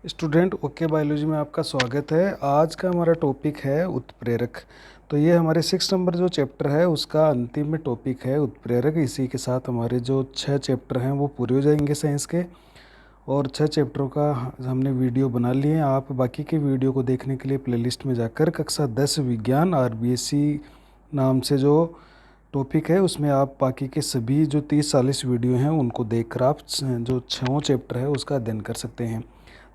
Student okay biology में आपका स्वागत है। आज का हमारा टॉपिक है उत्प्रेरक। तो ये हमारे 6 नंबर जो चैप्टर है उसका अंतिम में टॉपिक है उत्प्रेरक। इसी के साथ हमारे जो 6 चैप्टर हैं वो पूरे हो जाएंगे साइंस के, और 6 चैप्टरों का हमने वीडियो बना लिए हैं। आप बाकी के वीडियो को देखने के लिए प्लेलिस्ट में जाकर कक्षा 10 विज्ञान आरबीएससी नाम से जो टॉपिक है उसमें आप बाकी के सभी जो 30-40 वीडियो हैं उनको देखकर आप जो 6 चैप्टर है उसका अध्ययन कर सकते हैं।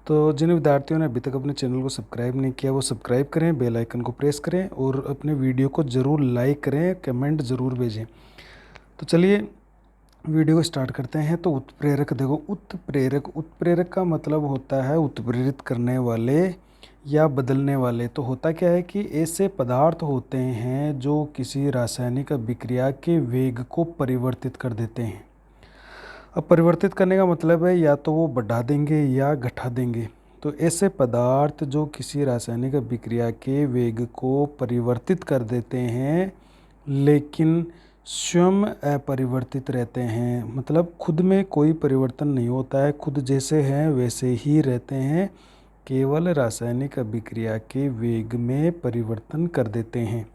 तो जिन विद्यार्थियों ने अभी तक अपने चैनल को सब्सक्राइब नहीं किया वो सब्सक्राइब करें, बेल आइकन को प्रेस करें और अपने वीडियो को ज़रूर लाइक करें, कमेंट ज़रूर भेजें। तो चलिए वीडियो को स्टार्ट करते हैं। तो उत्प्रेरक देखो, उत्प्रेरक का मतलब होता है उत्प्रेरित करने वाले या बदलने वाले। तो होता क्या है कि ऐसे पदार्थ होते हैं जो किसी रासायनिक अभिक्रिया के वेग को परिवर्तित कर देते हैं। अब परिवर्तित करने का मतलब है या तो वो बढ़ा देंगे या घटा देंगे। तो ऐसे पदार्थ जो किसी रासायनिक अभिक्रिया के वेग को परिवर्तित कर देते हैं लेकिन स्वयं अपरिवर्तित रहते हैं, मतलब खुद में कोई परिवर्तन नहीं होता है, खुद जैसे हैं वैसे ही रहते हैं, केवल रासायनिक अभिक्रिया के वेग में परिवर्तन कर देते हैं।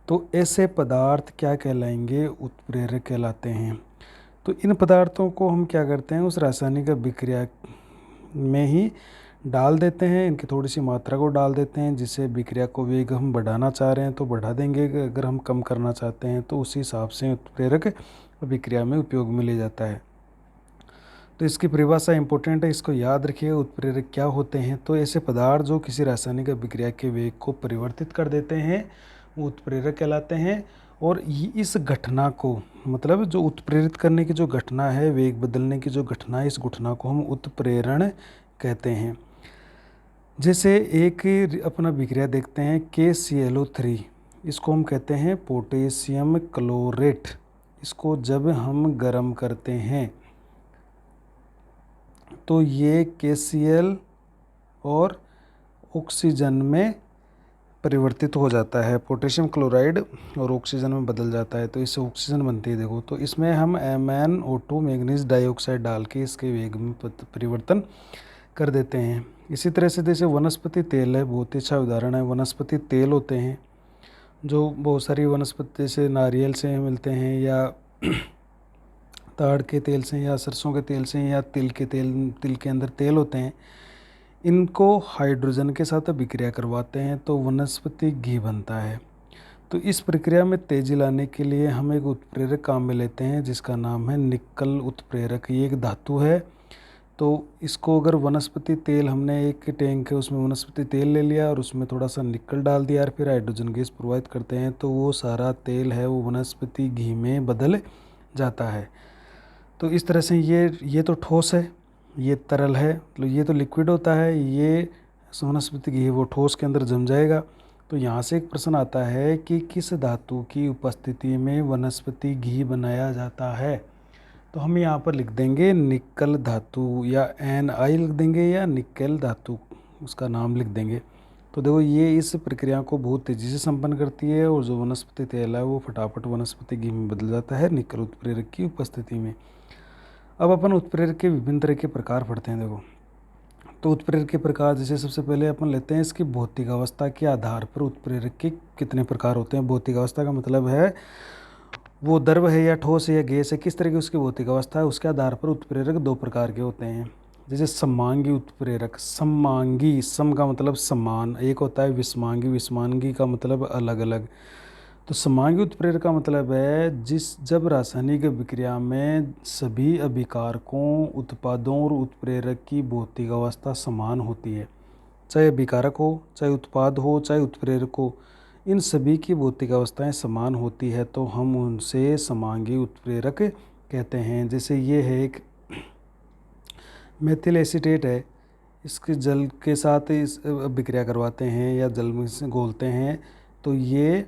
तो ऐसे पदार्थ क्या कहलाएंगे? उत्प्रेरक कहलाते हैं। तो इन पदार्थों को हम क्या करते हैं, उस रासायनिक अभिक्रिया में ही डाल देते हैं, इनकी थोड़ी सी मात्रा को डाल देते हैं, जिससे अभिक्रिया को वेग हम बढ़ाना चाह रहे हैं तो बढ़ा देंगे, अगर हम कम करना चाहते हैं तो उसी हिसाब से उत्प्रेरक अभिक्रिया में उपयोग में ले जाता है। तो इसकी परिभाषा इंपॉर्टेंट है, इसको याद रखिए। उत्प्रेरक क्या होते हैं? तो ऐसे पदार्थ जो किसी रासायनिक अभिक्रिया के वेग को परिवर्तित कर देते हैं वो उत्प्रेरक कहलाते हैं। और इस घटना को, मतलब जो उत्प्रेरित करने की जो घटना है, वेग बदलने की जो घटना है, इस घटना को हम उत्प्रेरण कहते हैं। जैसे एक अपना अभिक्रिया देखते हैं KClO3, इसको हम कहते हैं पोटेशियम क्लोरेट। इसको जब हम गर्म करते हैं तो ये KCl और ऑक्सीजन में परिवर्तित हो जाता है, पोटेशियम क्लोराइड और ऑक्सीजन में बदल जाता है, तो इससे ऑक्सीजन बनती है। देखो, तो इसमें हम MnO2 मैंगनीज डाइऑक्साइड डाल के इसके वेग में परिवर्तन कर देते हैं। इसी तरह से जैसे वनस्पति तेल है, बहुत ही अच्छा उदाहरण है। वनस्पति तेल होते हैं जो बहुत सारी वनस्पति से नारियल से मिलते हैं, या ताड़ के तेल से, या सरसों के तेल से, या तिल के अंदर तेल होते हैं। इनको हाइड्रोजन के साथ अभिक्रिया करवाते हैं तो वनस्पति घी बनता है। तो इस प्रक्रिया में तेजी लाने के लिए हम एक उत्प्रेरक काम में लेते हैं जिसका नाम है निकल उत्प्रेरक। ये एक धातु है। तो इसको अगर वनस्पति तेल, हमने एक टैंक है उसमें वनस्पति तेल ले लिया और उसमें थोड़ा सा निकल डाल दिया और फिर हाइड्रोजन गैस प्रोवाइड करते हैं, तो वो सारा तेल है वो वनस्पति घी में बदल जाता है। तो इस तरह से ये तो ठोस है, ये तरल है, तो ये तो लिक्विड होता है, ये वनस्पति घी वो ठोस के अंदर जम जाएगा। तो यहाँ से एक प्रश्न आता है कि किस धातु की उपस्थिति में वनस्पति घी बनाया जाता है? तो हम यहाँ पर लिख देंगे निकल धातु, या Ni लिख देंगे, या निकल धातु उसका नाम लिख देंगे। तो देखो, ये इस प्रक्रिया को बहुत तेज़ी से संपन्न करती है और जो वनस्पति तेल है वो फटाफट वनस्पति घी में बदल जाता है निकल उत्प्रेरक की उपस्थिति में। अब अपन उत्प्रेरक के विभिन्न तरह के प्रकार पढ़ते हैं। देखो, तो उत्प्रेरक के प्रकार, जैसे सबसे पहले अपन लेते हैं इसकी भौतिक अवस्था के आधार पर उत्प्रेरक के कितने प्रकार होते हैं। भौतिक अवस्था का मतलब है वो द्रव है या ठोस है या गैस है, किस तरह की उसकी भौतिक अवस्था है, उसके आधार पर उत्प्रेरक 2 प्रकार के होते हैं। जैसे समांगी उत्प्रेरक। समांगी, सम का मतलब समान, एक होता है विषमांगी, विषमांगी का मतलब अलग अलग। तो समांगी उत्प्रेरक का मतलब है जब रासायनिक अभिक्रिया में सभी अभिकारकों, उत्पादों और उत्प्रेरक की भौतिक अवस्था समान होती है, चाहे अभिकारक हो, चाहे उत्पाद हो, चाहे उत्प्रेरक हो, इन सभी की भौतिक अवस्थाएं समान होती है तो हम उनसे समांगी उत्प्रेरक कहते हैं। जैसे ये है एक मेथिल एसीटेट है, इसके जल के साथ इस अभिक्रिया करवाते हैं या जल में से घोलते हैं तो ये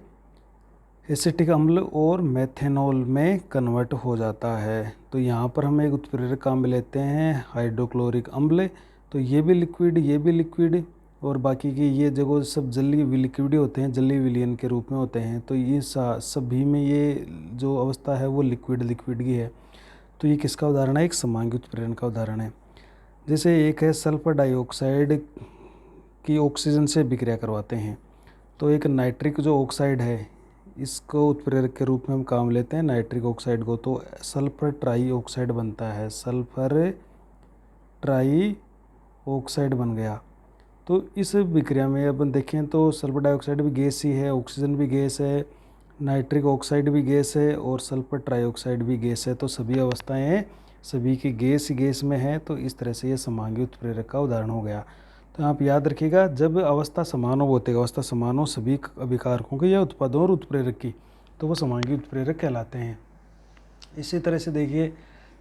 एसिटिक अम्ल और मेथेनॉल में कन्वर्ट हो जाता है। तो यहाँ पर हम एक उत्प्रेरक काम में लेते हैं हाइड्रोक्लोरिक अम्ल। तो ये भी लिक्विड, ये भी लिक्विड, और बाकी की ये जगह सब जलीय लिक्विड होते हैं, जलीय विलयन के रूप में होते हैं। तो ये सभी में ये जो अवस्था है वो लिक्विड की है। तो ये किसका उदाहरण है? एक समांगी उत्प्रेरण का उदाहरण है। जैसे एक है सल्फर डाइऑक्साइड की ऑक्सीजन से अभिक्रिया करवाते हैं, तो एक नाइट्रिक जो ऑक्साइड है इसको उत्प्रेरक के रूप में हम काम लेते हैं नाइट्रिक ऑक्साइड को, तो सल्फर ट्राई ऑक्साइड बनता है, सल्फर ट्राई ऑक्साइड बन गया। तो इस विक्रिया में अपन देखें तो सल्फर डाइऑक्साइड भी गैस ही है, ऑक्सीजन भी गैस है, नाइट्रिक ऑक्साइड भी गैस है और सल्फर ट्राइऑक्साइड भी गैस है। तो सभी अवस्थाएं सभी की गैस ही गैस में है। तो इस तरह से ये समांगी उत्प्रेरक का उदाहरण हो गया। तो आप याद रखिएगा, जब अवस्था समान हो, भौतिक अवस्था समान हो सभी अभिकारकों की या उत्पादों और उत्प्रेरक की, तो वो समांगी उत्प्रेरक कहलाते हैं। इसी तरह से देखिए,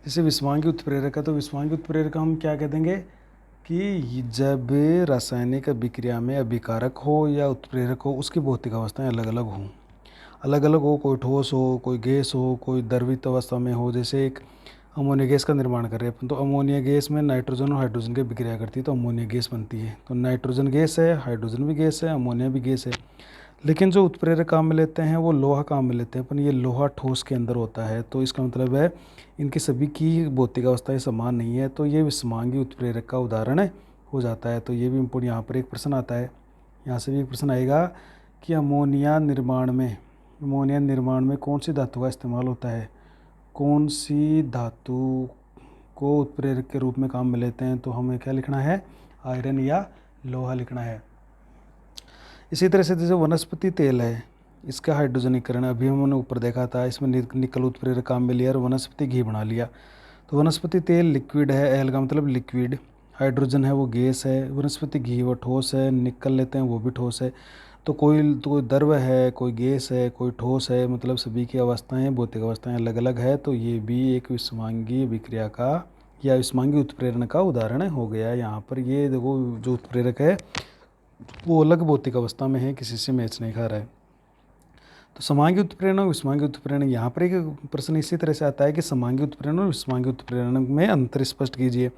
जैसे विषमांगी उत्प्रेरक है, तो विषमांगी उत्प्रेरक हम क्या कह देंगे कि जब रासायनिक अभिक्रिया में अभिकारक हो या उत्प्रेरक हो उसकी भौतिक अवस्थाएं अलग अलग हों, अलग अलग हो, कोई ठोस हो, कोई गैस हो, कोई द्रवित अवस्था में हो। जैसे एक अमोनिया गैस का निर्माण कर रहे हैं अपन, तो अमोनिया गैस में नाइट्रोजन और हाइड्रोजन की अभिक्रिया करती है तो अमोनिया गैस बनती है। तो नाइट्रोजन गैस है, हाइड्रोजन भी गैस है, अमोनिया भी गैस है। लेकिन जो उत्प्रेरक काम में लेते हैं वो लोहा काम में लेते हैं, अपन ये लोहा ठोस के अंदर होता है, तो इसका मतलब है इनकी सभी की भौतिक अवस्थाएं समान नहीं है, तो ये विषमांगी उत्प्रेरक का उदाहरण हो जाता है। तो ये भी इम्पोर्टेंट, यहाँ पर एक प्रश्न आता है, यहाँ से भी एक प्रश्न आएगा कि अमोनिया निर्माण में कौन सी धातु का इस्तेमाल होता है, कौन सी धातु को उत्प्रेरक के रूप में काम में लेते हैं। तो हमें क्या लिखना है, आयरन या लोहा लिखना है। इसी तरह से जैसे वनस्पति तेल है, इसका हाइड्रोजनीकरण अभी हमने ऊपर देखा था, इसमें निकल उत्प्रेरक काम में लिया और वनस्पति घी बना लिया। तो वनस्पति तेल लिक्विड है, एल का मतलब लिक्विड, हाइड्रोजन है वो गैस है, वनस्पति घी वो ठोस है, निकल लेते हैं वो भी ठोस है। तो कोई द्रव है, कोई गैस है, कोई ठोस है, मतलब सभी की अवस्थाएं भौतिक अवस्थाएं अलग अलग है। तो ये भी एक विषमांगी विक्रिया का या विषमांगी उत्प्रेरण का उदाहरण हो गया। यहाँ पर ये देखो जो उत्प्रेरक है वो अलग भौतिक अवस्था में है, किसी से मैच नहीं खा रहा है। तो समांगी उत्प्रेरण और विषमांगी उत्प्रेरण, यहाँ पर एक प्रश्न इसी तरह से आता है कि समांगी उत्प्रेरण और विषमांगी उत्प्रेरण में अंतर स्पष्ट कीजिए।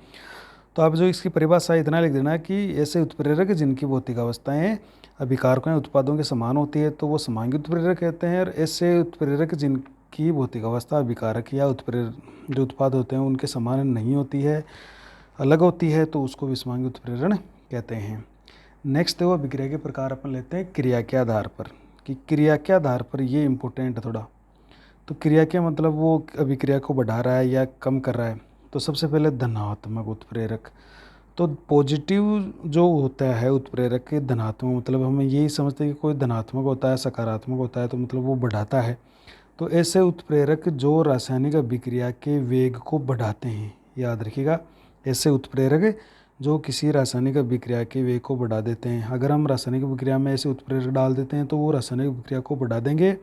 तो आप जो इसकी परिभाषा इतना लिख देना कि ऐसे उत्प्रेरक जिनकी भौतिक अवस्थाएं अभिकारकों या उत्पादों के समान होती है तो वो समांगी उत्प्रेरक कहते हैं, और ऐसे उत्प्रेरक जिनकी भौतिक अवस्था अभिकारक या उत्प्रेरक जो उत्पाद होते हैं उनके समान नहीं होती है, अलग होती है, तो उसको विषमांगी उत्प्रेरण कहते हैं। नेक्स्ट है वो अभिक्रिया के प्रकार अपन लेते हैं क्रिया के आधार पर, कि क्रिया के आधार पर ये इम्पोर्टेंट है थोड़ा। तो क्रिया के मतलब वो अभिक्रिया को बढ़ा रहा है या कम कर रहा है। तो सबसे पहले धनात्मक उत्प्रेरक, तो पॉजिटिव जो होता है उत्प्रेरक के धनात्मक मतलब हम यही समझते हैं कि कोई धनात्मक होता है सकारात्मक होता है, तो मतलब वो बढ़ाता है। तो ऐसे उत्प्रेरक जो रासायनिक अभिक्रिया के वेग को बढ़ाते हैं, याद रखिएगा, ऐसे उत्प्रेरक जो किसी रासायनिक अभिक्रिया के वेग को बढ़ा देते हैं। अगर हम रासायनिक अभिक्रिया में ऐसे उत्प्रेरक डाल देते हैं तो वो रासायनिक अभिक्रिया को बढ़ा देंगे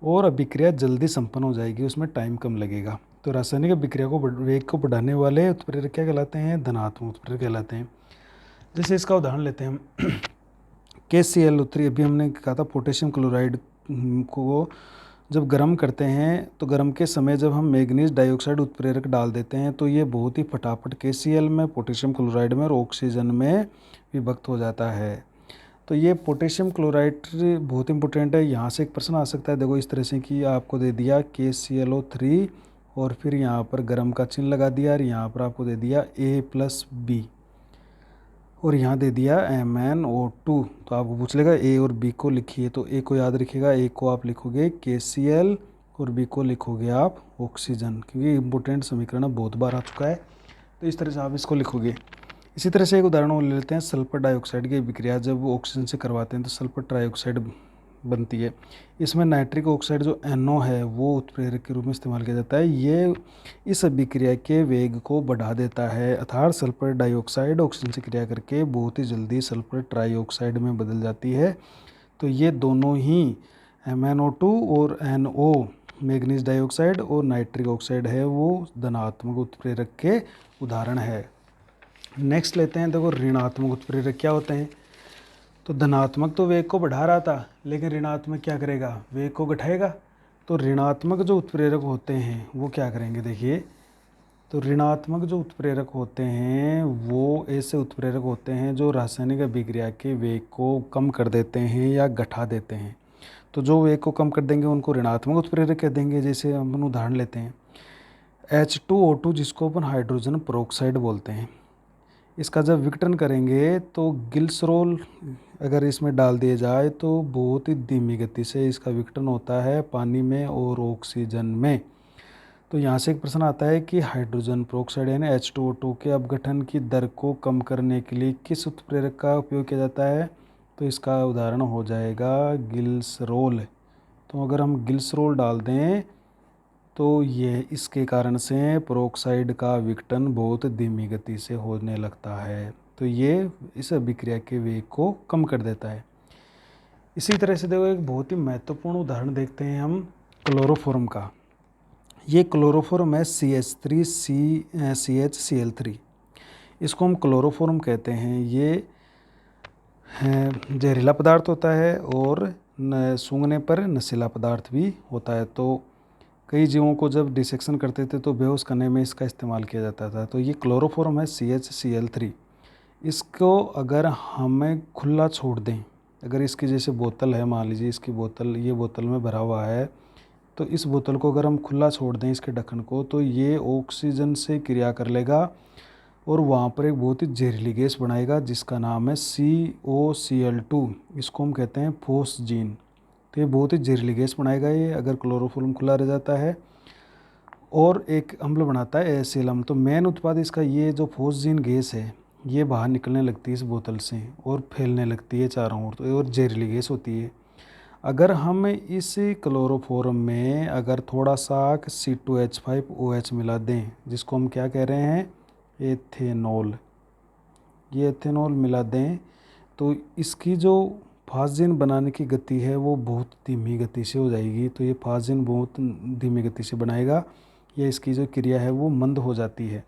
और अभिक्रिया जल्दी संपन्न हो जाएगी, उसमें टाइम कम लगेगा। तो रासायनिक अभिक्रिया को वेग को बढ़ाने वाले उत्प्रेरक क्या कहलाते हैं, धनात्मक उत्प्रेरक कहलाते हैं। जैसे इसका उदाहरण लेते हैं हम KCl3, अभी हमने कहा था पोटेशियम क्लोराइड को जब गर्म करते हैं तो गर्म के समय जब हम मैग्नीज डाइऑक्साइड उत्प्रेरक डाल देते हैं तो ये बहुत ही फटाफट KCl में, पोटेशियम क्लोराइड में और ऑक्सीजन में विभक्त हो जाता है। तो ये पोटेशियम क्लोराइड बहुत इंपॉर्टेंट है। यहाँ से एक प्रश्न आ सकता है, देखो इस तरह से कि आपको दे दिया KClO3 और फिर यहाँ पर गर्म का चिन्ह लगा दिया और यहाँ पर आपको दे दिया A+B और यहाँ दे दिया MnO2। तो आपको पूछ लेगा A और B को लिखिए, तो A को याद रखिएगा, A को आप लिखोगे KCl और B को लिखोगे आप ऑक्सीजन, क्योंकि इम्पोर्टेंट समीकरण बहुत बार आ चुका है। तो इस तरह से आप इसको लिखोगे। इसी तरह से एक उदाहरण और ले लेते हैं, सल्फर डाइऑक्साइड की अभिक्रिया जब ऑक्सीजन से करवाते हैं तो सल्फर ट्राइऑक्साइड बनती है। इसमें नाइट्रिक ऑक्साइड जो NO है वो उत्प्रेरक के रूप में इस्तेमाल किया जाता है। ये इस अभिक्रिया के वेग को बढ़ा देता है, अर्थात सल्फर डाइऑक्साइड ऑक्सीजन से क्रिया करके बहुत ही जल्दी सल्फर ट्राइऑक्साइड में बदल जाती है। तो ये दोनों ही MnO2 और NO मैग्नीज डाइऑक्साइड और नाइट्रिक ऑक्साइड है वो धनात्मक उत्प्रेरक के उदाहरण है। नेक्स्ट लेते हैं, देखो ऋणात्मक उत्प्रेरक क्या होते हैं। तो धनात्मक तो वेग को बढ़ा रहा था, लेकिन ऋणात्मक क्या करेगा, वेग को घटाएगा। तो ऋणात्मक जो उत्प्रेरक होते हैं वो क्या करेंगे, देखिए, तो ऋणात्मक जो उत्प्रेरक होते हैं वो ऐसे उत्प्रेरक होते हैं जो रासायनिक अभिक्रिया के वेग को कम कर देते हैं या घटा देते हैं। तो जो वेग को कम कर देंगे उनको ऋणात्मक उत्प्रेरक कह देंगे। जैसे हम उदाहरण लेते हैं H2O2 जिसको अपन हाइड्रोजन पेरोक्साइड बोलते हैं। इसका जब विघटन करेंगे तो ग्लिसरॉल अगर इसमें डाल दिया जाए तो बहुत ही धीमी गति से इसका विघटन होता है पानी में और ऑक्सीजन में। तो यहाँ से एक प्रश्न आता है कि हाइड्रोजन पेरोक्साइड यानी H2O2 के अपघटन की दर को कम करने के लिए किस उत्प्रेरक का उपयोग किया जाता है? तो इसका उदाहरण हो जाएगा ग्लिसरॉल। तो अगर हम ग्लिसरॉल डाल दें तो ये इसके कारण से पेरोक्साइड का विघटन बहुत धीमी गति से होने लगता है। तो ये इस अभिक्रिया के वेग को कम कर देता है। इसी तरह से देखो एक बहुत ही महत्वपूर्ण उदाहरण देखते हैं हम क्लोरोफॉर्म का। ये क्लोरोफॉर्म है CH3CHCl3। इसको हम क्लोरोफॉर्म कहते हैं। ये जहरीला पदार्थ होता है और सूंघने पर नशीला पदार्थ भी होता है। तो कई जीवों को जब डिसेक्शन करते थे तो बेहोश करने में इसका इस्तेमाल किया जाता था। तो ये क्लोरोफॉर्म है CHCl3। इसको अगर हमें खुला छोड़ दें, अगर इसकी जैसे बोतल है, मान लीजिए इसकी बोतल, ये बोतल में भरा हुआ है, तो इस बोतल को अगर हम खुला छोड़ दें इसके ढक्कन को, तो ये ऑक्सीजन से क्रिया कर लेगा और वहाँ पर एक बहुत ही जहरीली गैस बनाएगा जिसका नाम है COCl2। इसको हम कहते हैं फोस्जीन। तो ये बहुत ही जहरीली गैस बनाएगा ये अगर क्लोरोफॉर्म खुला रह जाता है, और एक अम्ल बनाता है एसिल अम्ल। तो मेन उत्पाद इसका ये जो फोस्जीन गैस है ये बाहर निकलने लगती है इस बोतल से और फैलने लगती है चारों ओर, तो और जहरीली गैस होती है। अगर हम इस क्लोरोफॉर्म में अगर थोड़ा सा C2H5OH मिला दें, जिसको हम क्या कह रहे हैं, एथेनॉल, ये एथेनॉल मिला दें, तो इसकी जो फास्जिन बनाने की गति है वो बहुत धीमी गति से हो जाएगी। तो ये फास्जिन बहुत धीमी गति से बनाएगा, या इसकी जो क्रिया है वो मंद हो जाती है।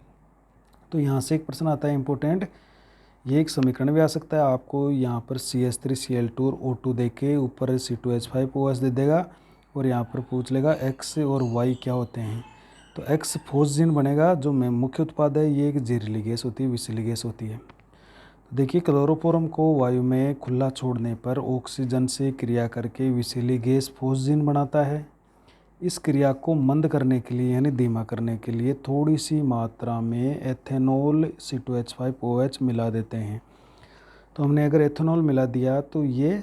तो यहाँ से एक प्रश्न आता है इम्पोर्टेंट, ये एक समीकरण भी आ सकता है। आपको यहाँ पर CH3Cl2 और O2 दे के ऊपर C2H5OH दे देगा और यहाँ पर पूछ लेगा X और Y क्या होते हैं। तो X फोस्जीन बनेगा, जो मुख्य उत्पाद है ये एक जहरीली गैस होती है, विषैली गैस होती है। देखिए क्लोरोफॉर्म को वायु में खुला छोड़ने पर ऑक्सीजन से क्रिया करके विषैली गैस फोस्जीन बनाता है। इस क्रिया को मंद करने के लिए यानी धीमा करने के लिए थोड़ी सी मात्रा में एथेनॉल C2H5OH मिला देते हैं। तो हमने अगर एथेनॉल मिला दिया तो ये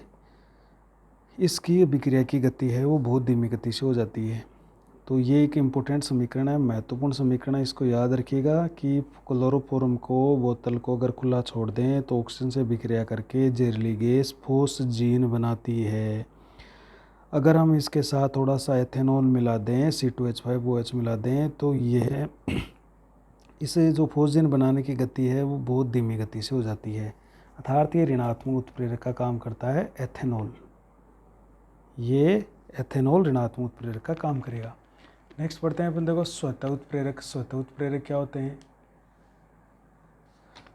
इसकी अभिक्रिया की गति है वो बहुत धीमी गति से हो जाती है। तो ये एक इम्पोर्टेंट समीकरण है, महत्वपूर्ण समीकरण है। इसको याद रखिएगा कि क्लोरोफॉर्म को, बोतल को अगर खुला छोड़ दें तो ऑक्सीजन से अभिक्रिया करके जहरीली गैस फोस्जीन बनाती है। अगर हम इसके साथ थोड़ा सा एथेनॉल मिला दें, C2H5OH मिला दें, तो यह इसे जो फोस्जीन बनाने की गति है वो बहुत धीमी गति से हो जाती है। अर्थात ये ऋणात्मक उत्प्रेरक का काम करता है एथेनॉल। ये एथेनॉल ऋणात्मक उत्प्रेरक का काम करेगा। नेक्स्ट पढ़ते हैं अपन, देखो स्वतः उत्प्रेरक। स्वतः उत्प्रेरक क्या होते हैं?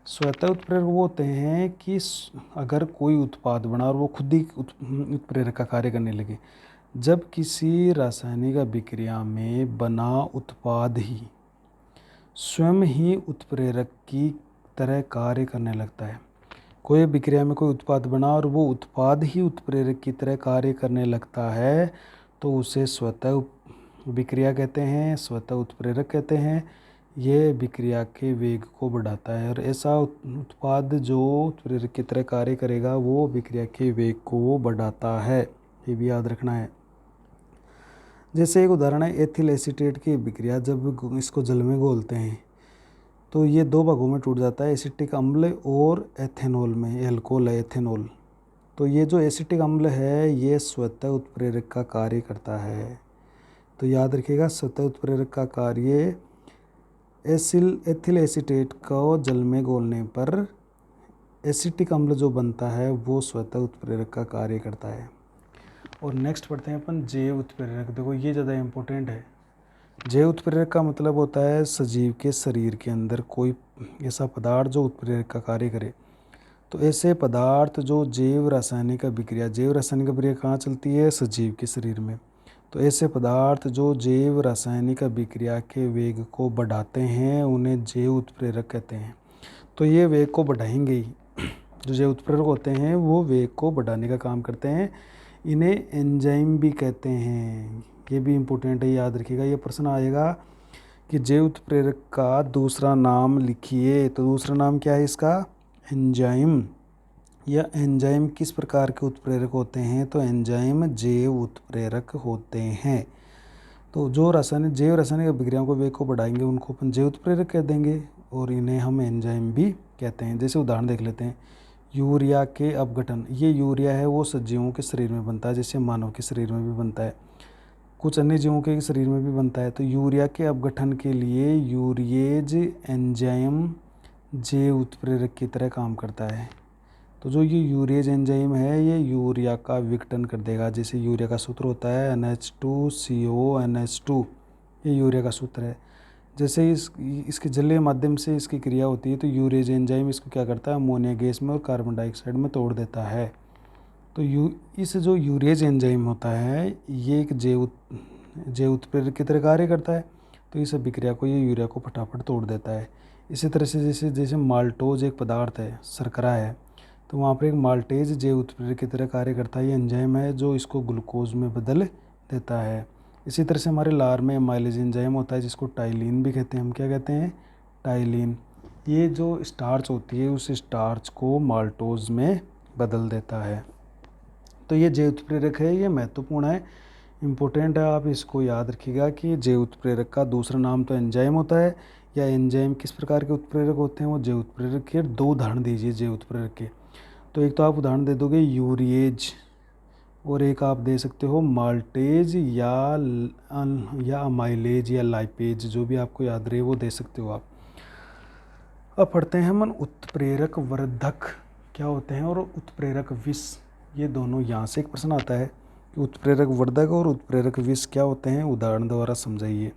स्वतः उत्प्रेरक वो होते हैं कि अगर कोई उत्पाद बना और वो खुद ही उत्प्रेरक का कार्य करने लगे। जब किसी रासायनिक अभिक्रिया में बना उत्पाद ही स्वयं ही उत्प्रेरक की तरह कार्य करने लगता है। कोई अभिक्रिया में कोई उत्पाद बना और वो उत्पाद ही उत्प्रेरक की तरह कार्य करने लगता है तो उसे स्वतः अभिक्रिया कहते हैं, स्वतः उत्प्रेरक कहते हैं। ये अभिक्रिया के वेग को बढ़ाता है और ऐसा उत्पाद जो उत्प्रेरक की तरह कार्य करेगा वो अभिक्रिया के वेग को बढ़ाता है, ये भी याद रखना है। जैसे एक उदाहरण है एथिल एसीटेट की अभिक्रिया। जब इसको जल में घोलते हैं तो ये दो भागों में टूट जाता है, एसिटिक अम्ल और एथेनॉल में, अल्कोहल है एथेनॉल। तो ये जो एसिटिक अम्ल है ये स्वतः उत्प्रेरक का कार्य करता है। तो याद रखिएगा स्वतः उत्प्रेरक का कार्य, एथिल एसीटेट को जल में घोलने पर एसिटिक अम्ल जो बनता है वो स्वतः उत्प्रेरक का कार्य करता है। और नेक्स्ट पढ़ते हैं अपन जैव उत्प्रेरक। देखो ये ज़्यादा इम्पोर्टेंट है। जैव उत्प्रेरक का मतलब होता है सजीव के शरीर के अंदर कोई ऐसा पदार्थ जो उत्प्रेरक का कार्य करे। तो ऐसे पदार्थ जो जैव रासायनिक अभिक्रिया कहाँ चलती है? सजीव के शरीर में। तो ऐसे पदार्थ जो जैव रासायनिक अभिक्रिया के वेग को बढ़ाते हैं उन्हें जैव उत्प्रेरक कहते हैं। तो ये वेग को बढ़ाएंगे ही, जो जैव उत्प्रेरक होते हैं वो वेग को बढ़ाने का काम करते हैं। इन्हें एंजाइम भी कहते हैं। ये भी इम्पोर्टेंट है, याद रखिएगा। ये प्रश्न आएगा कि जैव उत्प्रेरक का दूसरा नाम लिखिए। तो दूसरा नाम क्या है इसका? एंजाइम। या एंजाइम किस प्रकार के उत्प्रेरक होते हैं? तो एंजाइम जैव उत्प्रेरक होते हैं। तो जो जैव रासायनिक अभिक्रियाओं को वेग को बढ़ाएंगे उनको अपन जैव उत्प्रेरक कह देंगे, और इन्हें हम एंजाइम भी कहते हैं। जैसे उदाहरण देख लेते हैं, यूरिया के अपघटन। ये यूरिया है वो सजीवों के शरीर में बनता है, जैसे मानव के शरीर में भी बनता है, कुछ अन्य जीवों के शरीर में भी बनता है। तो यूरिया के अपघटन के लिए यूरिएज एंजाइम जैव उत्प्रेरक की तरह काम करता है। तो जो ये यूरिएज एंजाइम है ये यूरिया का विघटन कर देगा। जैसे यूरिया का सूत्र होता है NH2CONH2, ये यूरिया का सूत्र है। जैसे इसके जलीय माध्यम से इसकी क्रिया होती है तो यूरिएज एंजाइम इसको क्या करता है? अमोनिया गैस में और कार्बन डाइऑक्साइड में तोड़ देता है। तो इस जो यूरिएज एंजाइम होता है ये एक जैव उत्प्रेरक की तरह कार्य करता है। तो इस अभिक्रिया को ये यूरिया को फटाफट तोड़ देता है। इसी तरह से जैसे माल्टोज एक पदार्थ है, शर्करा है, तो वहाँ पर एक माल्टेज जैव उत्प्रेरक की तरह कार्य करता है। ये एंजाइम है जो इसको ग्लूकोज में बदल देता है। इसी तरह से हमारे लार में एमाइलेज एंजाइम होता है जिसको टाइलिन भी कहते हैं। हम क्या कहते हैं? टाइलिन। ये जो स्टार्च होती है उस स्टार्च को माल्टोज में बदल देता है। तो ये जैव उत्प्रेरक है, ये महत्वपूर्ण है, इम्पोर्टेंट है। आप इसको याद रखिएगा कि जैव उत्प्रेरक का दूसरा नाम तो एंजाइम होता है। या एंजाइम किस प्रकार के उत्प्रेरक होते हैं? वो जैव उत्प्रेरक के 2 उदाहरण दीजिए जैव उत्प्रेरक के। तो एक तो आप उदाहरण दे दोगे यूरिएज, और एक आप दे सकते हो माल्टेज या अमाइलेज या लाइपेज, जो भी आपको याद रहे वो दे सकते हो आप। अब पढ़ते हैं हम उत्प्रेरक वर्धक क्या होते हैं और उत्प्रेरक विष। ये दोनों यहाँ से एक प्रश्न आता है कि उत्प्रेरक वर्धक और उत्प्रेरक विष क्या होते हैं, उदाहरण द्वारा समझाइए।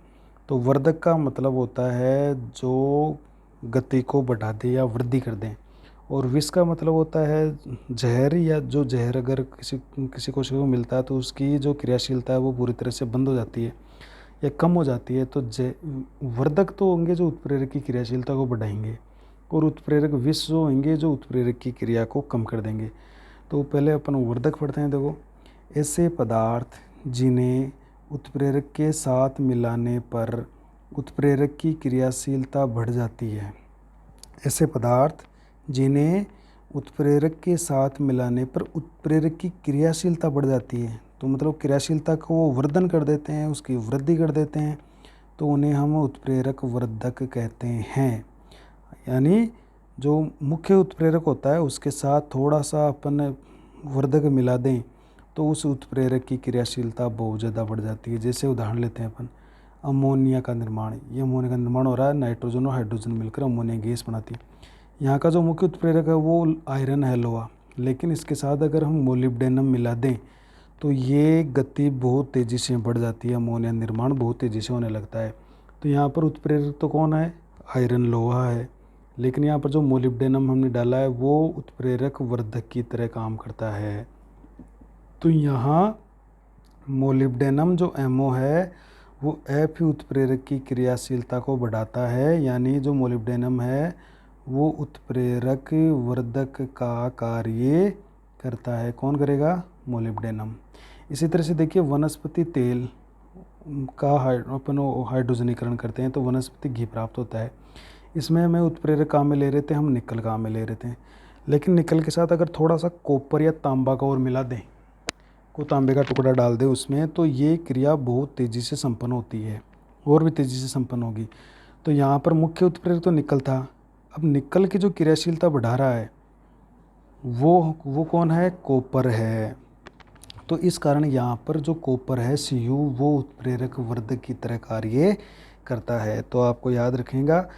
तो वर्धक का मतलब होता है जो गति को बढ़ा दे या वृद्धि कर दें, और विष का मतलब होता है जहर, या जो जहर अगर किसी कोशिका को मिलता है तो उसकी जो क्रियाशीलता है वो पूरी तरह से बंद हो जाती है या कम हो जाती है। तो वर्धक तो होंगे जो उत्प्रेरक की क्रियाशीलता को बढ़ाएंगे, और उत्प्रेरक विष जो होंगे जो उत्प्रेरक की क्रिया को कम कर देंगे। तो पहले अपन वर्धक पढ़ते हैं। देखो, ऐसे पदार्थ जिन्हें उत्प्रेरक के साथ मिलाने पर उत्प्रेरक की क्रियाशीलता बढ़ जाती है। ऐसे पदार्थ जिन्हें उत्प्रेरक के साथ मिलाने पर उत्प्रेरक की क्रियाशीलता बढ़ जाती है, तो मतलब क्रियाशीलता को वो वर्धन कर देते हैं, उसकी वृद्धि कर देते हैं, तो उन्हें हम उत्प्रेरक वर्धक कहते हैं। यानी जो मुख्य उत्प्रेरक होता है उसके साथ थोड़ा सा अपन वर्धक मिला दें तो उस उत्प्रेरक की क्रियाशीलता बहुत ज़्यादा बढ़ जाती है। जैसे उदाहरण लेते हैं अपन अमोनिया का निर्माण। ये अमोनिया का निर्माण हो रहा है, नाइट्रोजन और हाइड्रोजन मिलकर अमोनिया गैस बनाती है। यहाँ का जो मुख्य उत्प्रेरक है वो आयरन है, लोहा, लेकिन इसके साथ अगर हम मोलिब्डेनम मिला दें तो ये गति बहुत तेज़ी से बढ़ जाती है, अमोनिया निर्माण बहुत तेज़ी से होने लगता है। तो यहाँ पर उत्प्रेरक तो कौन है? आयरन, लोहा है, लेकिन यहाँ पर जो मोलिब्डेनम हमने डाला है वो उत्प्रेरक वर्धक की तरह काम करता है। तो यहाँ मोलिब्डेनम जो MO है वो Fe उत्प्रेरक की क्रियाशीलता को बढ़ाता है, यानी जो मोलिब्डेनम है वो उत्प्रेरक वर्धक का कार्य करता है। कौन करेगा? मोलिब्डेनम। इसी तरह से देखिए वनस्पति तेल का अपन हाइड्रोजनीकरण करते हैं तो वनस्पति घी प्राप्त होता है। इसमें हमें उत्प्रेरक काम में ले रहे थे, हम निकल काम में ले रहे थे, लेकिन निकल के साथ अगर थोड़ा सा कॉपर या तांबा का और मिला दें, को तांबे का टुकड़ा डाल दें उसमें, तो ये क्रिया बहुत तेज़ी से संपन्न होती है, और भी तेज़ी से संपन्न होगी। तो यहाँ पर मुख्य उत्प्रेरक तो निकल था, अब निकल की जो क्रियाशीलता बढ़ा रहा है वो कौन है? कॉपर है। तो इस कारण यहाँ पर जो कॉपर है Cu वो उत्प्रेरक वर्धक की तरह कार्य करता है। तो आपको याद रखेगा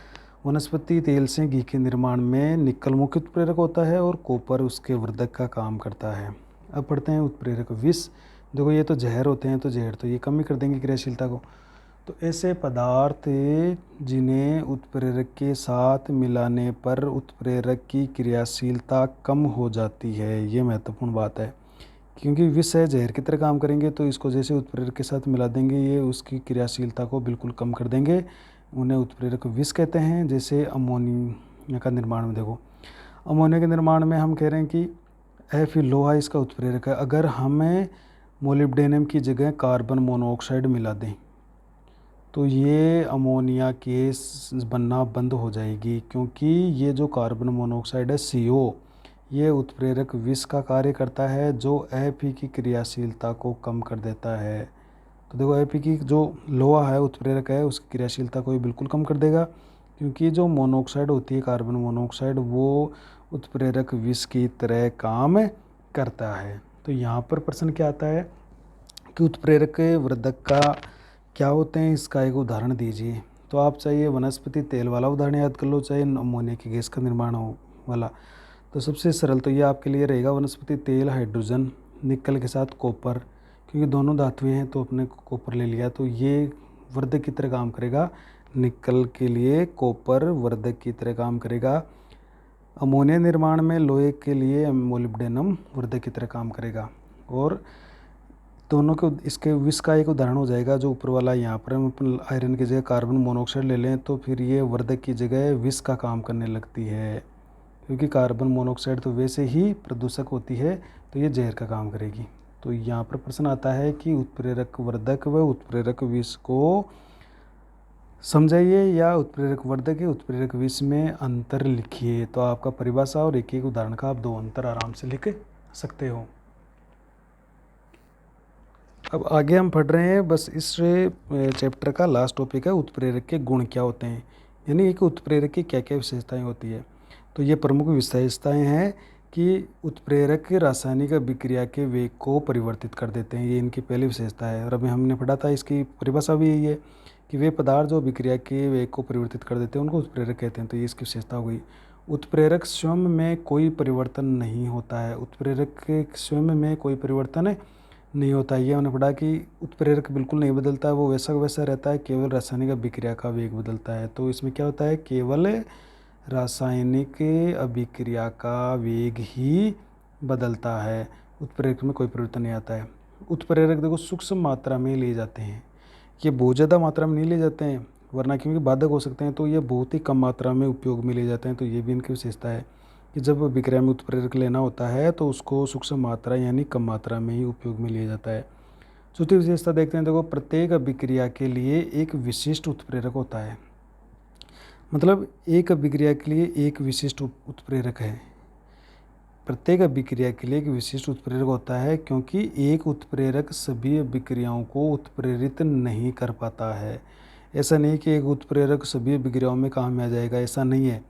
वनस्पति तेल से घी के निर्माण में निकल मुख्य उत्प्रेरक होता है और कॉपर उसके वर्धक का काम करता है। अब पढ़ते हैं उत्प्रेरक विष। देखो ये तो जहर होते हैं, तो जहर तो ये कम ही कर देंगे क्रियाशीलता को। तो ऐसे पदार्थ जिन्हें उत्प्रेरक के साथ मिलाने पर उत्प्रेरक की क्रियाशीलता कम हो जाती है, ये महत्वपूर्ण बात है, क्योंकि विष है, जहर की तरह काम करेंगे, तो इसको जैसे उत्प्रेरक के साथ मिला देंगे ये उसकी क्रियाशीलता को बिल्कुल कम कर देंगे, उन्हें उत्प्रेरक विष कहते हैं। जैसे अमोनिया का निर्माण में देखो, अमोनिया के निर्माण में हम कह रहे हैं कि Fe लोहा इसका उत्प्रेरक है। अगर हमें मोलिब्डेनम की जगह कार्बन मोनोऑक्साइड मिला दें तो ये अमोनिया गैस बनना बंद हो जाएगी, क्योंकि ये जो कार्बन मोनोऑक्साइड है CO, ये उत्प्रेरक विष का कार्य करता है जो Fe की क्रियाशीलता को कम कर देता है। तो देखो Fe की जो लोहा है उत्प्रेरक है, उसकी क्रियाशीलता को ये बिल्कुल कम कर देगा, क्योंकि जो मोनोऑक्साइड होती है कार्बन मोनोऑक्साइड वो उत्प्रेरक विष की तरह काम करता है। तो यहाँ पर प्रश्न क्या आता है कि उत्प्रेरक वर्धक का क्या होते हैं, इसका एक उदाहरण दीजिए। तो आप चाहिए वनस्पति तेल वाला उदाहरण याद कर लो, चाहे अमोनिया की गैस का निर्माण हो वाला। तो सबसे सरल तो ये आपके लिए रहेगा वनस्पति तेल, हाइड्रोजन, निकल के साथ कॉपर, क्योंकि दोनों धातुएं हैं तो अपने कॉपर ले लिया, तो ये वर्धक की तरह काम करेगा। निकल के लिए कॉपर वर्धक की तरह काम करेगा। अमोनिया निर्माण में लोहे के लिए मोलिब्डेनम वर्धक की तरह काम करेगा। और दोनों को इसके विष का एक उदाहरण हो जाएगा जो ऊपर वाला। यहाँ पर हम अपन आयरन की जगह कार्बन मोनोऑक्साइड ले लें तो फिर ये वर्धक की जगह विष का काम करने लगती है, क्योंकि कार्बन मोनोऑक्साइड तो वैसे ही प्रदूषक होती है, तो ये जहर का काम करेगी। तो यहाँ पर प्रश्न आता है कि उत्प्रेरक वर्धक व उत्प्रेरक विष को समझाइए या उत्प्रेरक वर्धक या उत्प्रेरक विष में अंतर लिखिए। तो आपका परिभाषा और एक एक उदाहरण का आप 2 अंतर आराम से लिख सकते हो। अब आगे हम पढ़ रहे हैं, बस इस चैप्टर का लास्ट टॉपिक है उत्प्रेरक के गुण क्या होते हैं, यानी एक उत्प्रेरक की क्या क्या विशेषताएं होती है। तो ये प्रमुख विशेषताएं हैं कि उत्प्रेरक रासायनिक अभिक्रिया के वेग को परिवर्तित कर देते हैं, ये इनकी पहली विशेषता है। और अभी हमने पढ़ा था इसकी परिभाषा भी यही है कि वे पदार्थ जो अभिक्रिया के वेग को परिवर्तित कर देते हैं उनको उत्प्रेरक कहते हैं। तो ये इसकी विशेषता हो गई। उत्प्रेरक स्वयं में कोई परिवर्तन नहीं होता है, उत्प्रेरक के स्वयं में कोई परिवर्तन नहीं होता। ये हमने पढ़ा कि उत्प्रेरक बिल्कुल नहीं बदलता है, वो वैसा का वैसा रहता है, केवल रासायनिक अभिक्रिया का वेग बदलता है। तो इसमें क्या होता है, केवल रासायनिक अभिक्रिया का वेग ही बदलता है, उत्प्रेरक में कोई परिवर्तन नहीं आता है। उत्प्रेरक देखो सूक्ष्म मात्रा में लिए जाते हैं, ये बहुत ज़्यादा मात्रा में नहीं ले जाते हैं वरना क्योंकि बाधक हो सकते हैं, तो ये बहुत ही कम मात्रा में उपयोग में ले जाते हैं। तो ये भी इनकी विशेषता है कि जब अभिक्रिया में उत्प्रेरक लेना होता है तो उसको सूक्ष्म मात्रा यानी कम मात्रा में ही उपयोग में लिया जाता है। चौथी विशेषता देखते हैं, देखो प्रत्येक अभिक्रिया के लिए एक विशिष्ट उत्प्रेरक होता है, मतलब एक अभिक्रिया के लिए एक विशिष्ट उत्प्रेरक है। प्रत्येक अभिक्रिया के लिए एक विशिष्ट उत्प्रेरक होता है, क्योंकि एक उत्प्रेरक सभी अभिक्रियाओं को उत्प्रेरित नहीं कर पाता है। ऐसा नहीं कि एक उत्प्रेरक सभी अभिक्रियाओं में काम में आ जाएगा, ऐसा नहीं है।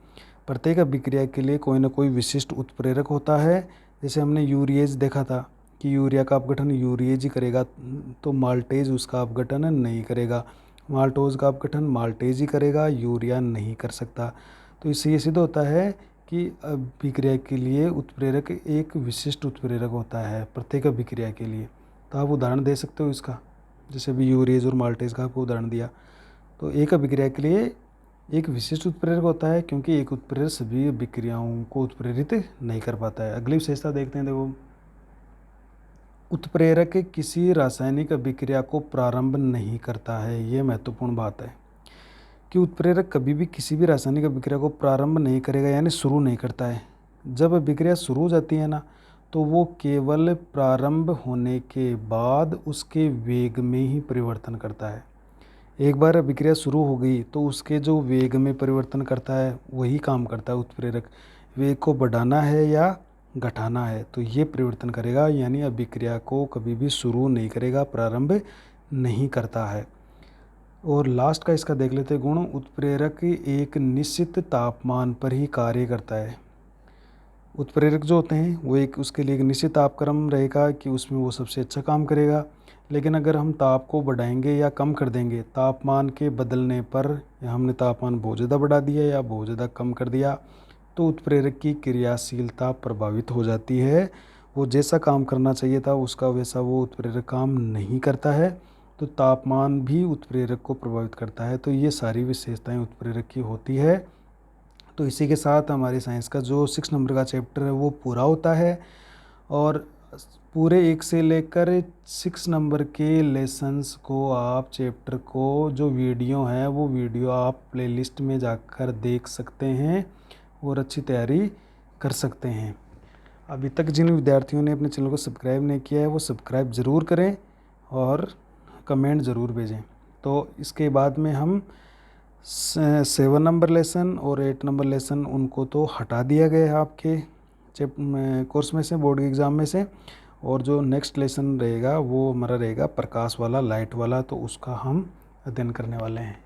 प्रत्येक अभिक्रिया के लिए कोई ना कोई विशिष्ट उत्प्रेरक होता है। जैसे हमने यूरिएज देखा था कि यूरिया का अपघटन यूरिएज ही करेगा, तो माल्टेज उसका अपघटन नहीं करेगा। माल्टोज का अपघटन माल्टेज ही करेगा, यूरिया नहीं कर सकता। तो इससे ये सिद्ध होता है कि अभिक्रिया के लिए उत्प्रेरक एक विशिष्ट उत्प्रेरक होता है प्रत्येक अभिक्रिया के लिए। तो आप उदाहरण दे सकते हो इसका, जैसे अभी यूरिएज और माल्टेज का आपको उदाहरण दिया। तो एक अभिक्रिया के लिए एक विशिष्ट उत्प्रेरक होता है, क्योंकि एक उत्प्रेरक सभी अभिक्रियाओं को उत्प्रेरित नहीं कर पाता है। अगली विशेषता देखते हैं, देखो उत्प्रेरक किसी रासायनिक अभिक्रिया को प्रारंभ नहीं करता है। ये महत्वपूर्ण बात है कि उत्प्रेरक कभी भी किसी भी रासायनिक अभिक्रिया को प्रारंभ नहीं करेगा, यानी शुरू नहीं करता है। जब अभिक्रिया शुरू हो जाती है ना, तो वो केवल प्रारंभ होने के बाद उसके वेग में ही परिवर्तन करता है। एक बार अभिक्रिया शुरू हो गई तो उसके जो वेग में परिवर्तन करता है वही काम करता है उत्प्रेरक। वेग को बढ़ाना है या घटाना है तो ये परिवर्तन करेगा, यानी अभिक्रिया को कभी भी शुरू नहीं करेगा, प्रारंभ नहीं करता है। और लास्ट का इसका देख लेते गुण, उत्प्रेरक एक निश्चित तापमान पर ही कार्य करता है। उत्प्रेरक जो होते हैं वो एक उसके लिए एक निश्चित तापक्रम रहेगा कि उसमें वो सबसे अच्छा काम करेगा। लेकिन अगर हम ताप को बढ़ाएंगे या कम कर देंगे तापमान के बदलने पर, या हमने तापमान बहुत ज़्यादा बढ़ा दिया या बहुत ज़्यादा कम कर दिया, तो उत्प्रेरक की क्रियाशीलता प्रभावित हो जाती है। वो जैसा काम करना चाहिए था उसका वैसा वो उत्प्रेरक काम नहीं करता है। तो तापमान भी उत्प्रेरक को प्रभावित करता है। तो ये सारी विशेषताएं उत्प्रेरक की होती है। तो इसी के साथ हमारी साइंस का जो 6 नंबर का चैप्टर है वो पूरा होता है। और पूरे 1 से लेकर 6 नंबर के लेसन्स को आप चैप्टर को जो वीडियो है वो वीडियो आप प्लेलिस्ट में जाकर देख सकते हैं और अच्छी तैयारी कर सकते हैं। अभी तक जिन विद्यार्थियों ने अपने चैनल को सब्सक्राइब नहीं किया है वो सब्सक्राइब ज़रूर करें और कमेंट ज़रूर भेजें। तो इसके बाद में हम 7 नंबर लेसन और 8 नंबर लेसन उनको तो हटा दिया गया है आपके कोर्स में से, बोर्ड के एग्ज़ाम में से। और जो नेक्स्ट लेसन रहेगा वो हमारा रहेगा प्रकाश वाला, लाइट वाला, तो उसका हम अध्ययन करने वाले हैं।